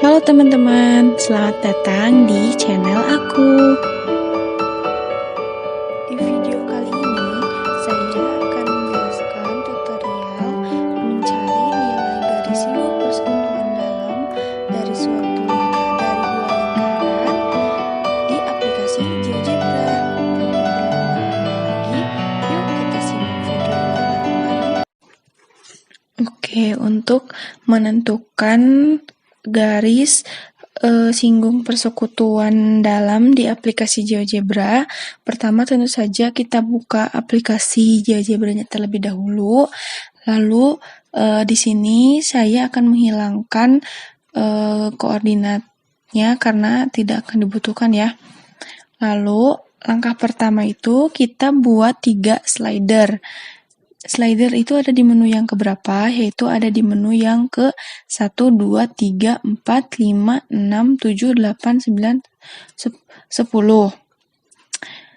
Halo teman-teman, selamat datang di channel aku. Di video kali ini, saya akan menjelaskan tutorial mencari nilai garis singgung persekutuan dalam dari dua lingkaran di aplikasi GeoGebra. Tanpa berlama-lama lagi, yuk kita simak videonya bareng-bareng. Oke, untuk menentukan garis singgung persekutuan dalam di aplikasi GeoGebra, pertama tentu saja kita buka aplikasi GeoGebra-nya terlebih dahulu. Lalu di sini saya akan menghilangkan koordinatnya karena tidak akan dibutuhkan ya. Lalu langkah pertama itu kita buat 3 slider. Slider itu ada di menu yang keberapa? Yaitu ada di menu yang ke 1, 2, 3, 4, 5, 6, 7, 8, 9, 10.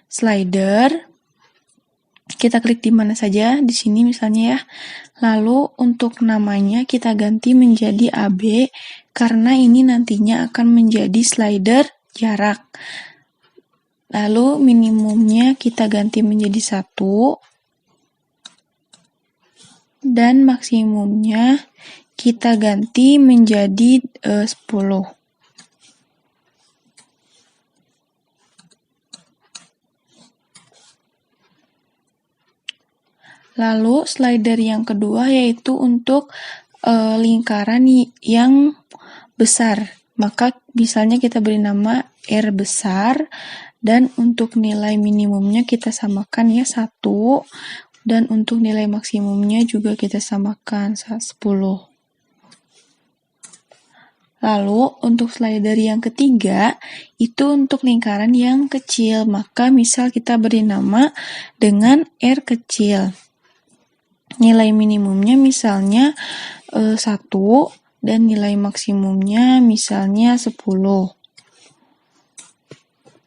Slider, kita klik di mana saja, di sini misalnya ya. Lalu untuk namanya kita ganti menjadi AB, karena ini nantinya akan menjadi slider jarak. Lalu minimumnya kita ganti menjadi 1. Dan maksimumnya kita ganti menjadi 10. Lalu slider yang kedua yaitu untuk lingkaran yang besar. Maka misalnya kita beri nama R besar, dan untuk nilai minimumnya kita samakan ya 1. Dan untuk nilai maksimumnya juga kita samakan 10. Lalu untuk slider yang ketiga, itu untuk lingkaran yang kecil. Maka misal kita beri nama dengan R kecil. Nilai minimumnya misalnya 1, dan nilai maksimumnya misalnya 10.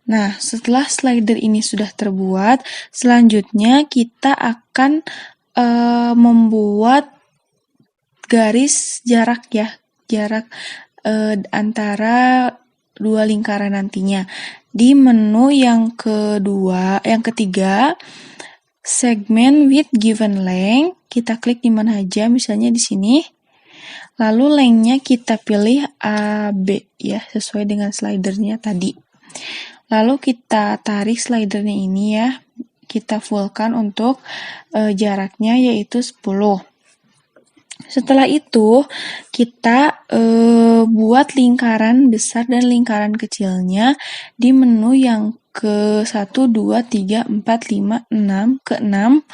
Nah, setelah slider ini sudah terbuat, selanjutnya kita akan membuat garis jarak ya, jarak antara dua lingkaran nantinya. Di menu yang ketiga, segment with given length, kita klik di mana aja, misalnya di sini. Lalu length-nya kita pilih AB ya, sesuai dengan slidernya tadi. Lalu kita tarik slidernya ini ya, kita fullkan untuk jaraknya yaitu 10. Setelah itu, kita buat lingkaran besar dan lingkaran kecilnya di menu yang ke 1, 2, 3, 4, 5, 6, ke 6.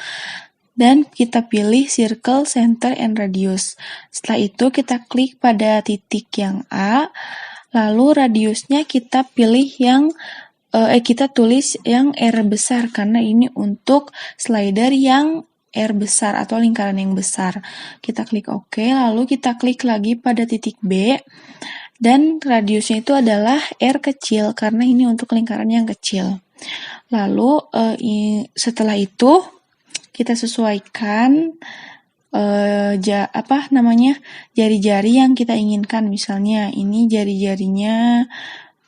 Dan kita pilih circle, center, and radius. Setelah itu kita klik pada titik yang A, lalu radiusnya kita pilih yang kita tulis yang R besar, karena ini untuk slider yang R besar atau lingkaran yang besar. Kita klik OK, lalu kita klik lagi pada titik B, dan radiusnya itu adalah R kecil, karena ini untuk lingkaran yang kecil. Lalu setelah itu kita sesuaikan jari-jari yang kita inginkan. Misalnya ini jari-jarinya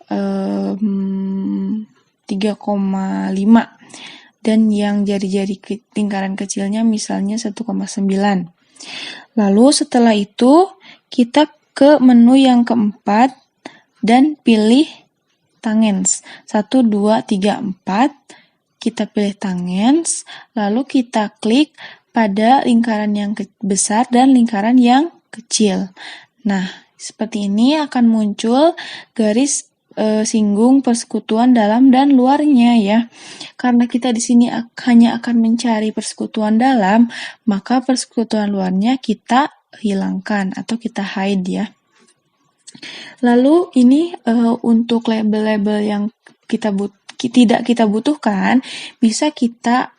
3,5, dan yang jari-jari lingkaran kecilnya misalnya 1,9. Lalu setelah itu kita ke menu yang keempat dan pilih tangents. 1, 2, 3, 4. Kita pilih tangents, lalu kita klik pada lingkaran yang besar dan lingkaran yang kecil. Nah, seperti ini akan muncul garis singgung persekutuan dalam dan luarnya ya. Karena kita di sini hanya akan mencari persekutuan dalam, maka persekutuan luarnya kita hilangkan atau kita hide ya. Lalu ini untuk label-label yang tidak kita butuhkan, bisa kita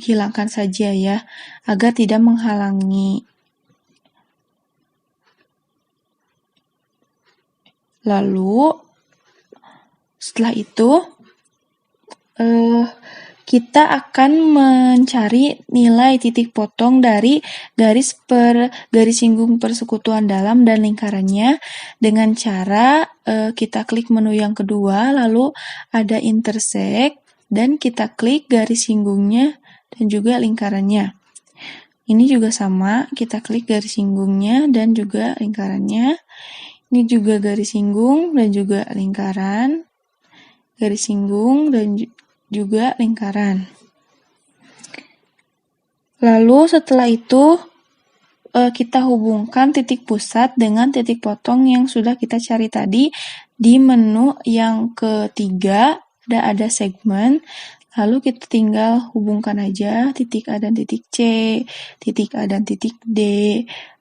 hilangkan saja ya, agar tidak menghalangi. Lalu setelah itu kita akan mencari nilai titik potong dari garis singgung persekutuan dalam dan lingkarannya dengan cara kita klik menu yang kedua, lalu ada intersect, dan kita klik garis singgungnya dan juga lingkarannya. Ini juga sama, kita klik garis singgungnya dan juga lingkarannya. Ini juga garis singgung dan juga lingkaran, garis singgung dan juga lingkaran. Lalu setelah itu kita hubungkan titik pusat dengan titik potong yang sudah kita cari tadi di menu yang ketiga, ada segmen. Lalu kita tinggal hubungkan aja titik A dan titik C, titik A dan titik D,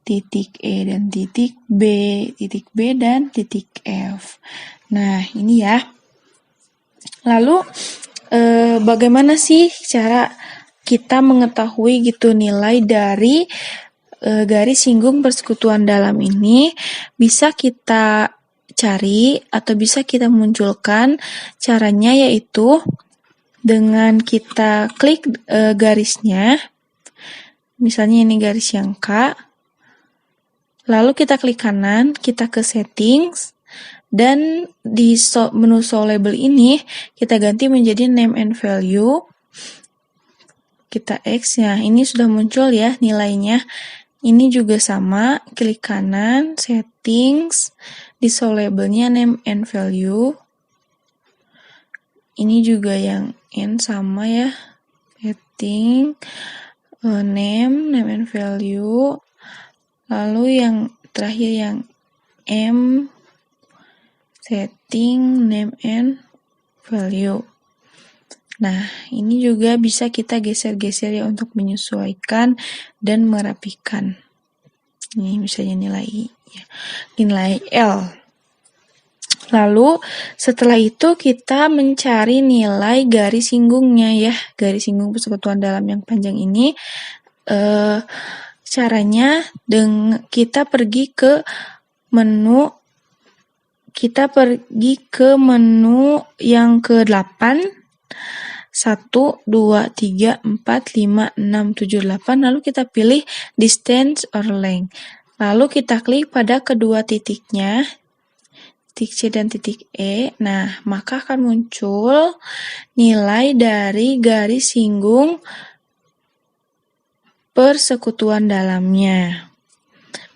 titik E dan titik B, titik B dan titik F. Nah, ini ya. Lalu, bagaimana sih cara kita mengetahui gitu nilai dari garis singgung persekutuan dalam ini? Bisa kita cari atau bisa kita munculkan. Caranya yaitu dengan kita klik garisnya, misalnya ini garis yang K, lalu kita klik kanan, kita ke settings, dan di menu show label ini kita ganti menjadi name and value, kita X ya, ini sudah muncul ya nilainya. Ini juga sama, klik kanan, settings, di show labelnya name and value. Ini juga yang N sama ya, setting, name and value. Lalu yang terakhir yang M, setting, name and value. Nah, ini juga bisa kita geser-geser ya untuk menyesuaikan dan merapikan. Ini misalnya nilai L. Lalu setelah itu kita mencari nilai garis singgungnya ya, garis singgung persekutuan dalam yang panjang ini. Caranya kita pergi ke menu yang ke-8, 1, 2, 3, 4, 5, 6, 7, 8, lalu kita pilih distance or length. Lalu kita klik pada kedua titiknya, titik C dan titik E. Nah, maka akan muncul nilai dari garis singgung persekutuan dalamnya.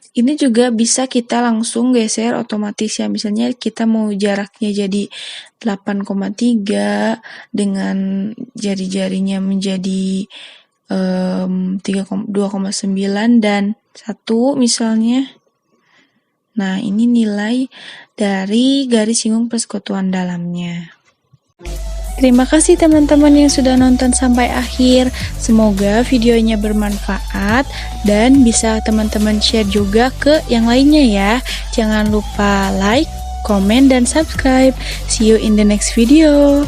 Ini juga bisa kita langsung geser otomatis ya. Misalnya kita mau jaraknya jadi 8,3 dengan jari-jarinya menjadi 2,9 dan 1 misalnya. Nah, ini nilai dari garis singgung persekutuan dalamnya. Terima kasih teman-teman yang sudah nonton sampai akhir. Semoga videonya bermanfaat dan bisa teman-teman share juga ke yang lainnya ya. Jangan lupa like, comment, dan subscribe. See you in the next video.